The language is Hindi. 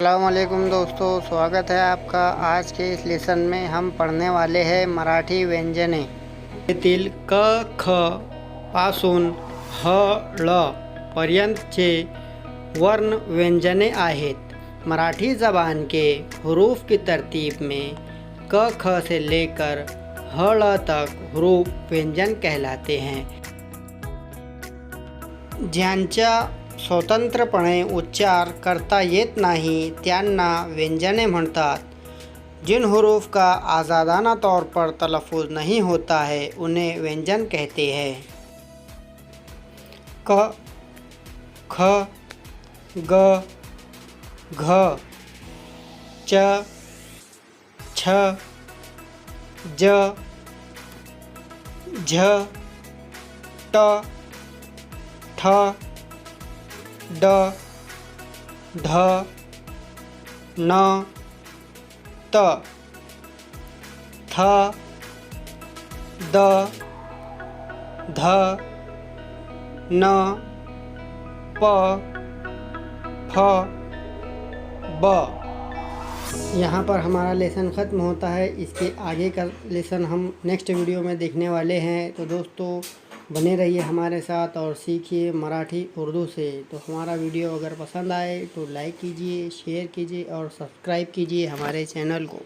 अस्सलाम वालेकुम दोस्तों, स्वागत है आपका। आज के इस लेसन में हम पढ़ने वाले हैं मराठी व्यंजने। येथील क ख पासून ह ळ पर्यंतचे वर्ण व्यंजने आहेत। मराठी ज़बान के हरूफ की तरतीब में क ख से लेकर ह ळ तक हरूफ व्यंजन कहलाते हैं। ज्यांचा स्वतंत्रपणे उच्चार करता येत नहीं त्यांना व्यंजने म्हणतात। जिन हरूफ का आज़ादाना तौर पर तलफ़ुज़ नहीं होता है उन्हें व्यंजन कहते हैं। क, ख, ग, घ, च, छ, ज, झ, ट, ठ, ड, ढ, न, त, थ, द, ध, न, प, फ, ब। यहाँ पर हमारा लेसन ख़त्म होता है। इसके आगे का लेसन हम नेक्स्ट वीडियो में देखने वाले हैं। तो दोस्तों बने रहिए हमारे साथ और सीखिए मराठी उर्दू से। तो हमारा वीडियो अगर पसंद आए तो लाइक कीजिए, शेयर कीजिए और सब्सक्राइब कीजिए हमारे चैनल को।